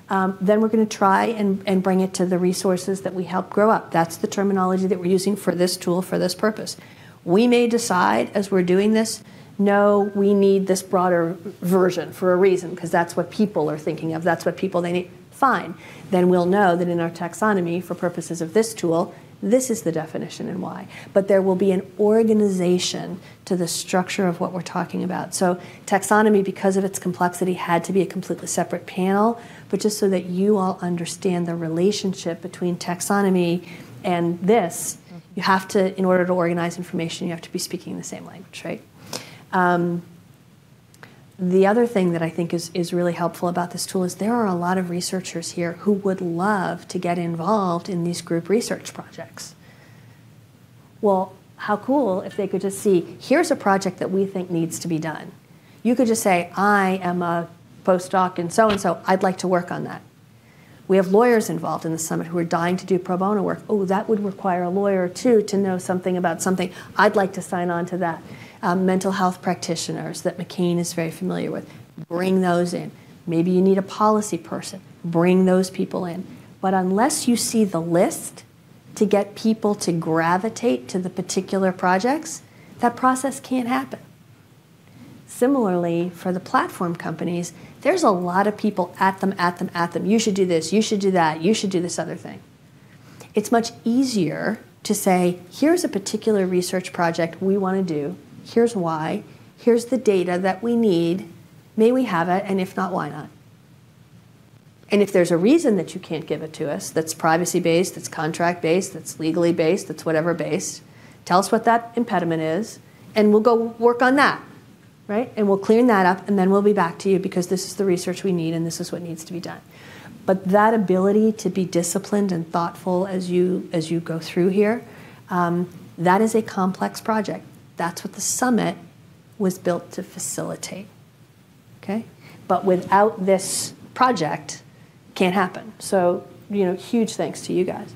then we're going to try and bring it to the resources that we help grow up. That's the terminology that we're using for this tool for this purpose. We may decide as we're doing this, no, we need this broader version for a reason, because that's what people are thinking of. That's what they need. Fine. Then we'll know that in our taxonomy, for purposes of this tool, this is the definition and why. But there will be an organization to the structure of what we're talking about. So taxonomy, because of its complexity, had to be a completely separate panel, but just so that you all understand the relationship between taxonomy and this, you have to, in order to organize information, you have to be speaking the same language, right? The other thing that I think is really helpful about this tool is there are a lot of researchers here who would love to get involved in these group research projects. Well, how cool if they could just see, here's a project that we think needs to be done. You could just say, I am a postdoc in so-and-so, I'd like to work on that. We have lawyers involved in the summit who are dying to do pro bono work. Oh, that would require a lawyer too to know something about something. I'd like to sign on to that. Mental health practitioners that McCain is very familiar with. Bring those in. Maybe you need a policy person. Bring those people in. But unless you see the list to get people to gravitate to the particular projects, that process can't happen. Similarly, for the platform companies, there's a lot of people at them. You should do this, you should do that, you should do this other thing. It's much easier to say, here's a particular research project we want to do. Here's why. Here's the data that we need. May we have it? And if not, why not? And if there's a reason that you can't give it to us, that's privacy-based, that's contract-based, that's legally based, that's whatever based, tell us what that impediment is, and we'll go work on that, right? And we'll clean that up, and then we'll be back to you because this is the research we need and this is what needs to be done. But that ability to be disciplined and thoughtful as you go through here, that is a complex project. That's what the summit was built to facilitate, okay? But without this project, can't happen. So, huge thanks to you guys.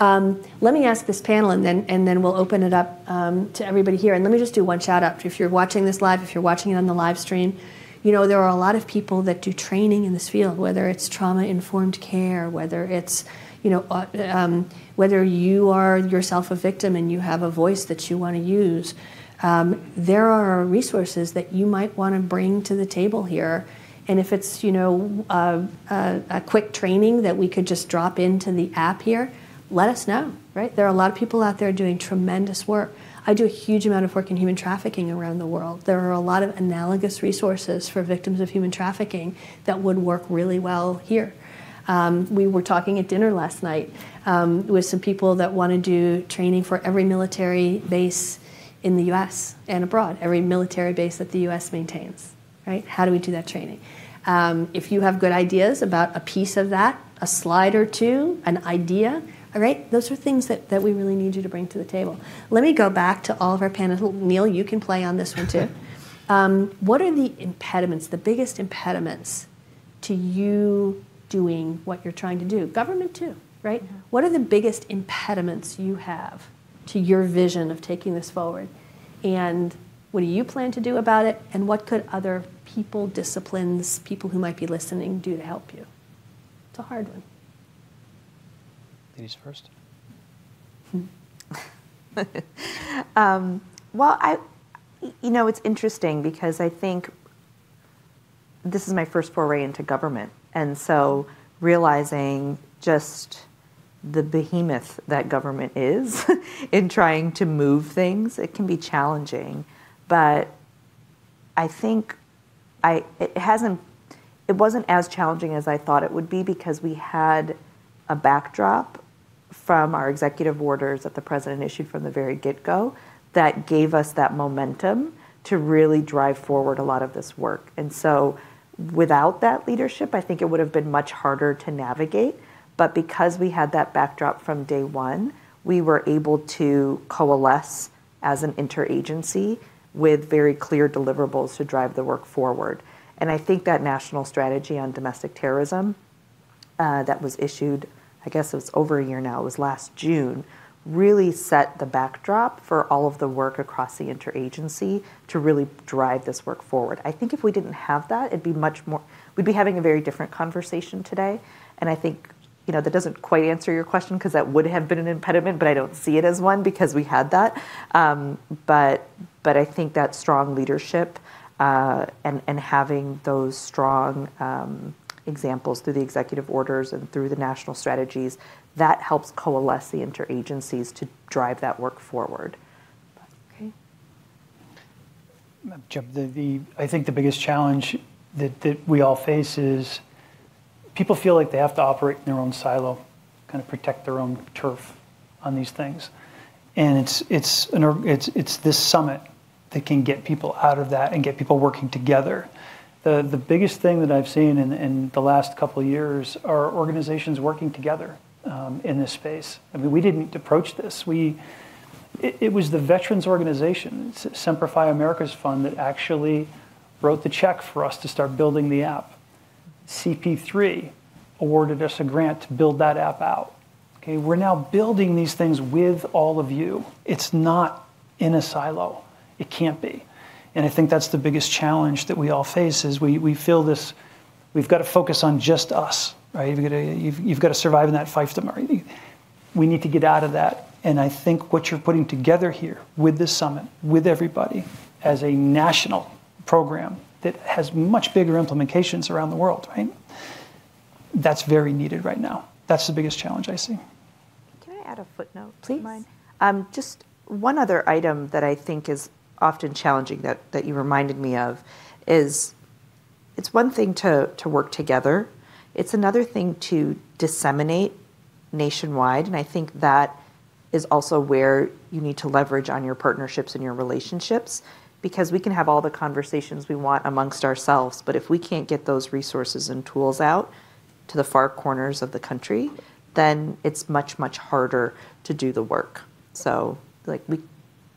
Let me ask this panel, and then we'll open it up to everybody here. And let me just do one shout out. If you're watching this live, if you're watching it on the live stream, there are a lot of people that do training in this field, whether it's trauma-informed care, whether it's, whether you are yourself a victim and you have a voice that you want to use. There are resources that you might want to bring to the table here. And if it's, a quick training that we could just drop into the app here, let us know, right? There are a lot of people out there doing tremendous work. I do a huge amount of work in human trafficking around the world. There are a lot of analogous resources for victims of human trafficking that would work really well here. We were talking at dinner last night with some people that want to do training for every military base in the U.S. and abroad, every military base that the U.S. maintains, right? How do we do that training? If you have good ideas about a piece of that, a slide or two, an idea, all right, those are things that we really need you to bring to the table. Let me go back to all of our panelists. Neil, you can play on this one too. What are the impediments, the biggest impediments to you doing what you're trying to do? Government too, right? Mm-hmm. What are the biggest impediments you have to your vision of taking this forward? And what do you plan to do about it? And what could other people, disciplines, people who might be listening do to help you? It's a hard one. Ladies first. Well, it's interesting because I think this is my first foray into government. And so realizing just the behemoth that government is in trying to move things, it can be challenging. But I think it wasn't as challenging as I thought it would be because we had a backdrop from our executive orders that the president issued from the very get-go that gave us that momentum to really drive forward a lot of this work. And so without that leadership, I think it would have been much harder to navigate. But because we had that backdrop from day one, we were able to coalesce as an interagency with very clear deliverables to drive the work forward. And I think that national strategy on domestic terrorism that was issued, I guess it was over a year now, it was last June, really set the backdrop for all of the work across the interagency to really drive this work forward. I think if we didn't have that, it'd be much more, we'd be having a very different conversation today. And I think, that doesn't quite answer your question because that would have been an impediment, but I don't see it as one because we had that. But I think that strong leadership and having those strong examples through the executive orders and through the national strategies, that helps coalesce the interagencies to drive that work forward. Okay. I think the biggest challenge that we all face is people feel like they have to operate in their own silo, kind of protect their own turf on these things. And it's this summit that can get people out of that and get people working together. The biggest thing that I've seen in the last couple of years are organizations working together in this space. I mean, we didn't approach this. It was the veterans organization, Semper Fi America's Fund, that actually wrote the check for us to start building the app. CP3 awarded us a grant to build that app out. Okay, we're now building these things with all of you. It's not in a silo. It can't be. And I think that's the biggest challenge that we all face is we feel this, we've got to focus on just us, right? You've got to survive in that fiefdom. Right? We need to get out of that. And I think what you're putting together here with this summit, with everybody, as a national program that has much bigger implications around the world, right? That's very needed right now. That's the biggest challenge I see. Can I add a footnote? Please. To mine? Just one other item that I think is often challenging that you reminded me of is it's one thing to work together It's another thing to disseminate nationwide, and I think that is also where you need to leverage on your partnerships and your relationships, because we can have all the conversations we want amongst ourselves, but if we can't get those resources and tools out to the far corners of the country, then it's much, much harder to do the work. So,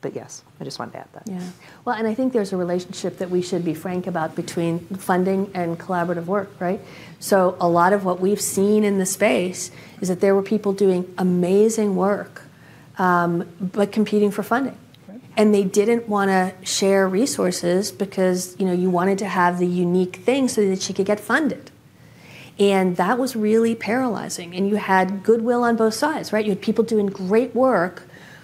but yes, I just wanted to add that. Yeah. Well, and I think there's a relationship that we should be frank about between funding and collaborative work, right? So a lot of what we've seen in the space is that there were people doing amazing work, but competing for funding. Right. And they didn't want to share resources because, you wanted to have the unique thing so that you could get funded. And that was really paralyzing. And you had goodwill on both sides, right? You had people doing great work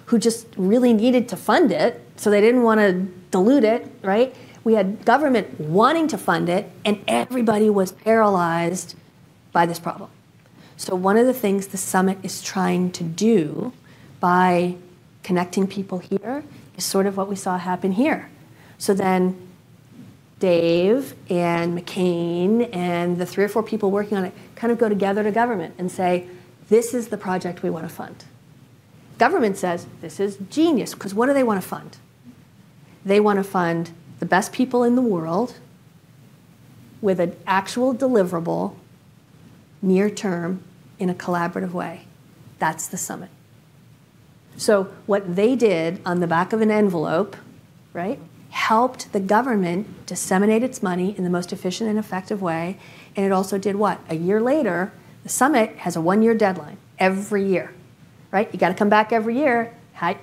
who just really needed to fund it, so they didn't want to dilute it, right? We had government wanting to fund it, and everybody was paralyzed by this problem. So one of the things the summit is trying to do by connecting people here is sort of what we saw happen here. So then Dave and McCain and the 3 or 4 people working on it kind of go together to government and say, this is the project we want to fund. Government says, this is genius, because what do they want to fund? They want to fund the best people in the world with an actual deliverable near term in a collaborative way. That's the summit. So what they did on the back of an envelope, right, helped the government disseminate its money in the most efficient and effective way. And it also did what? A year later, the summit has a 1-year deadline every year. Right? You got to come back every year,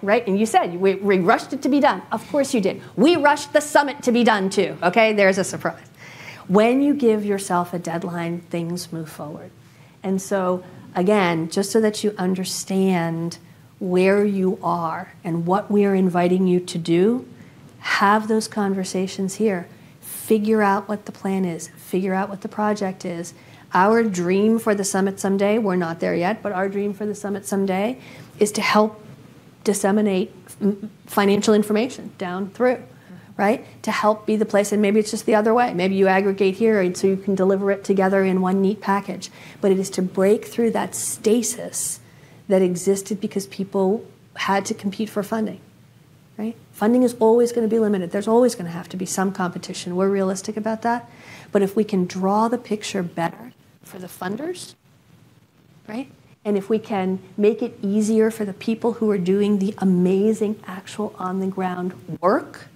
right? And you said we rushed it to be done. Of course you did. We rushed the summit to be done too. Okay, there's a surprise. When you give yourself a deadline, things move forward. And so, again, just so that you understand where you are and what we are inviting you to do, have those conversations here. Figure out what the plan is. Figure out what the project is. Our dream for the summit someday, we're not there yet, but our dream for the summit someday is to help disseminate financial information down through, right? To help be the place, and maybe it's just the other way. Maybe you aggregate here and so you can deliver it together in one neat package. But it is to break through that stasis that existed because people had to compete for funding, right? Funding is always going to be limited. There's always going to have to be some competition. We're realistic about that. But if we can draw the picture better for the funders, right? And if we can make it easier for the people who are doing the amazing actual on-the-ground work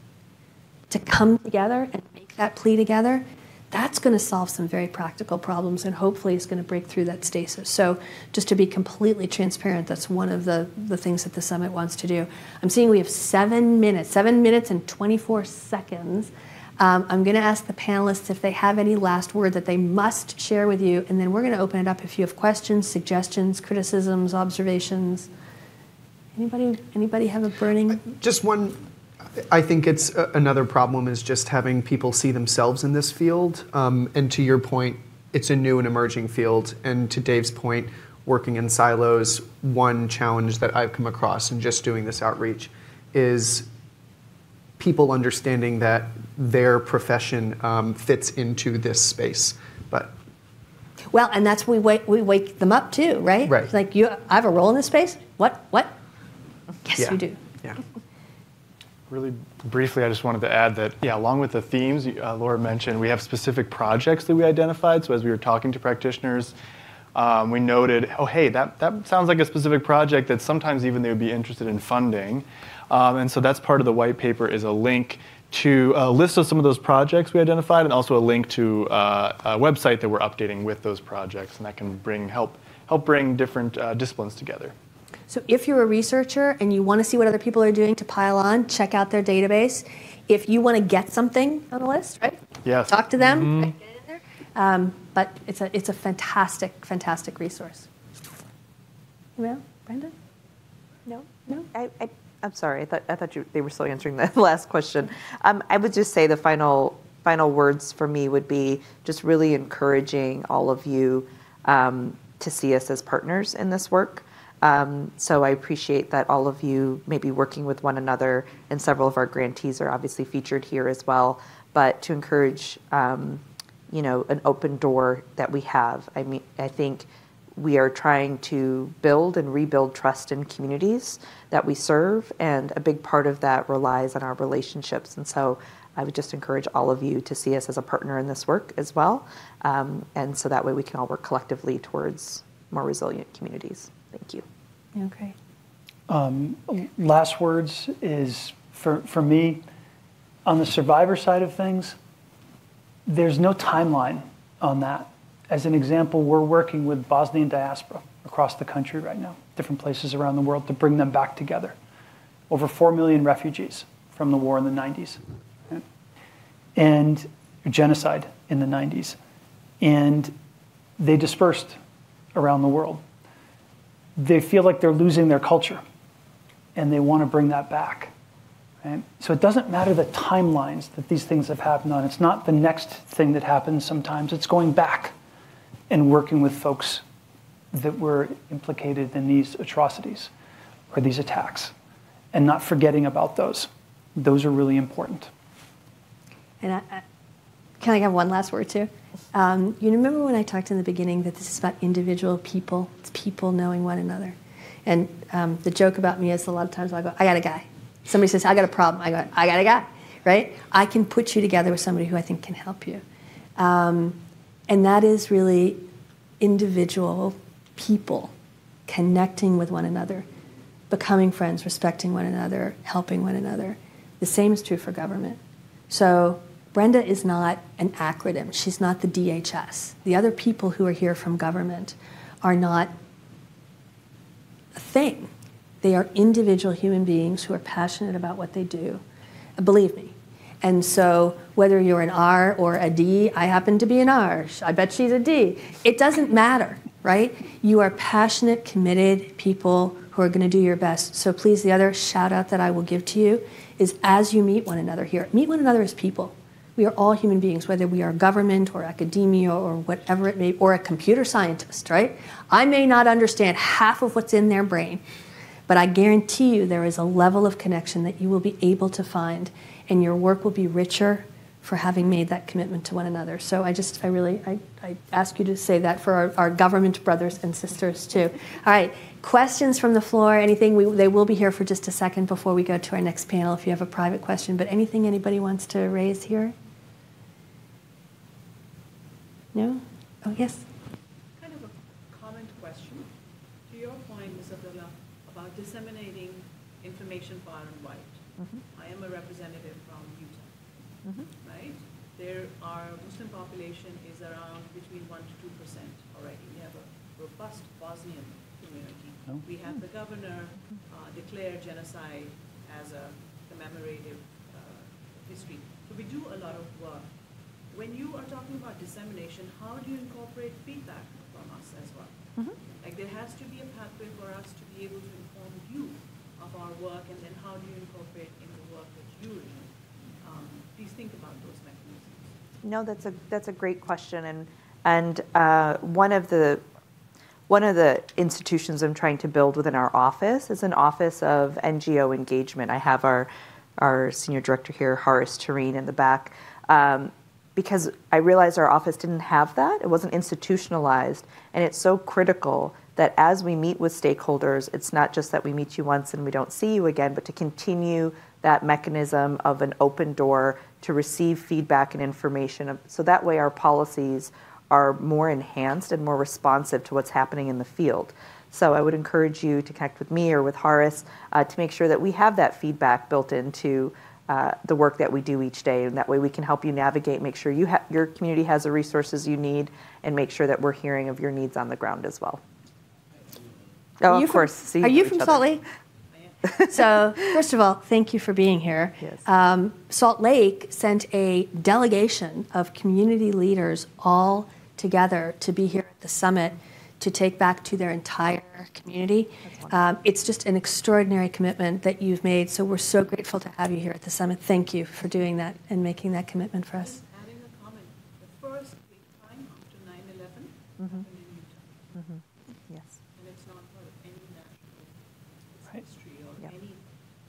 to come together and make that plea together, that's going to solve some very practical problems and hopefully is going to break through that stasis. So just to be completely transparent, that's one of the things that the summit wants to do. I'm seeing we have 7 minutes and 24 seconds. I'm going to ask the panelists if they have any last word that they must share with you, and then we're going to open it up if you have questions, suggestions, criticisms, observations. Anybody have a burning? Just one. I think it's another problem is just having people see themselves in this field. And to your point, it's a new and emerging field. And to Dave's point, working in silos, one challenge that I've come across in just doing this outreach is people understanding that their profession fits into this space. But well, and that's we wake them up too, right? Right. It's like I have a role in this space. What? Yes, yeah. you do. Yeah. Really briefly, I just wanted to add that, along with the themes Laura mentioned, we have specific projects that we identified. So as we were talking to practitioners, we noted, oh, hey, that sounds like a specific project that sometimes even they would be interested in funding. And so that's part of the white paper is a link to a list of some of those projects we identified and also a link to a website that we're updating with those projects. And that can help bring different disciplines together. So if you're a researcher and you want to see what other people are doing to pile on, check out their database. If you want to get something on the list, right? Yes. Talk to them. Mm-hmm. Right, get it in there. But it's a fantastic resource. Well, Brenda? No. I'm sorry. I thought they were still answering the last question. I would just say the final words for me would be just really encouraging all of you to see us as partners in this work. So I appreciate that all of you may be working with one another, and several of our grantees are obviously featured here as well. But to encourage an open door that we have. I mean, I think we are trying to build and rebuild trust in communities that we serve, and a big part of that relies on our relationships. And so I would just encourage all of you to see us as a partner in this work as well. And so that way we can all work collectively towards more resilient communities. Thank you. Okay. Last words is, for me, on the survivor side of things, there's no timeline on that. As an example, we're working with Bosnian diaspora across the country right now, different places around the world, to bring them back together. Over 4 million refugees from the war in the 90s, right? And genocide in the 90s. And they dispersed around the world. They feel like they're losing their culture, and they want to bring that back. Right? So it doesn't matter the timelines that these things have happened on. It's not the next thing that happens sometimes. It's going back and working with folks that were implicated in these atrocities or these attacks, and not forgetting about those. Those are really important. And can I have one last word too? You remember when I talked in the beginning that this is about individual people? It's people knowing one another. And the joke about me is a lot of times I go, I got a guy. Somebody says, I got a problem. I go, I got a guy, right? I can put you together with somebody who I think can help you. And that is really individual people connecting with one another, becoming friends, respecting one another, helping one another. The same is true for government. So Brenda is not an acronym. She's not the DHS. The other people who are here from government are not a thing. They are individual human beings who are passionate about what they do. Believe me. And so whether you're an R or a D, I happen to be an R. I bet she's a D. It doesn't matter, right? You are passionate, committed people who are going to do your best. So please, the other shout out that I will give to you is as you meet one another here, meet one another as people. We are all human beings, whether we are government or academia or whatever it may be, or a computer scientist, right? I may not understand half of what's in their brain, but I guarantee you there is a level of connection that you will be able to find, and your work will be richer for having made that commitment to one another. So I ask you to say that for our government brothers and sisters too. All right, questions from the floor, anything? They will be here for just a second before we go to our next panel if you have a private question, but anything anybody wants to raise here? No? Oh, yes? Kind of a comment question. To your point, Ms. Abdullah, about disseminating information far and wide. Mm-hmm. I am a representative from Utah, Mm-hmm. right? Our Muslim population is around between 1% to 2% already. We have a robust Bosnian community. Oh. We have the governor declare genocide as a commemorative history. So we do a lot of work. When you are talking about dissemination, how do you incorporate feedback from us as well? Mm-hmm. Like there has to be a pathway for us to be able to inform you of our work, and then how do you incorporate in the work that you do? Please think about those mechanisms. No, that's a great question, and one of the institutions I'm trying to build within our office is an office of NGO engagement. I have our senior director here, Horace Tureen, in the back. Because I realized our office didn't have that. It wasn't institutionalized. And it's so critical that as we meet with stakeholders, it's not just that we meet you once and we don't see you again, but to continue that mechanism of an open door to receive feedback and information. So that way our policies are more enhanced and more responsive to what's happening in the field. So I would encourage you to connect with me or with Horace to make sure that we have that feedback built into the work that we do each day, and that way we can help you navigate, make sure your community has the resources you need, and make sure that we're hearing of your needs on the ground as well. Oh, of course. Are you from Salt Lake? So, first of all, thank you for being here. Yes. Salt Lake sent a delegation of community leaders all together to be here at the summit to take back to their entire community. It's just an extraordinary commitment that you've made, so we're so grateful to have you here at the summit. Thank you for doing that and making that commitment for us. Adding a comment, the first big time after 9/11 Mm-hmm. happened in Utah. Mm-hmm. Yes. And it's not part of any national Right. history or Yep. any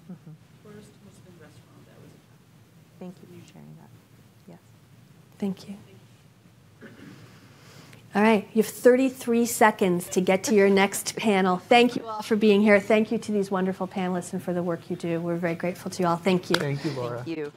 Mm-hmm. first Muslim restaurant that was attacked. Thank you for sharing that. Yes. Thank you. All right, you have 33 seconds to get to your next panel. Thank you all for being here. Thank you to these wonderful panelists and for the work you do. We're very grateful to you all. Thank you. Thank you, Laura. Thank you.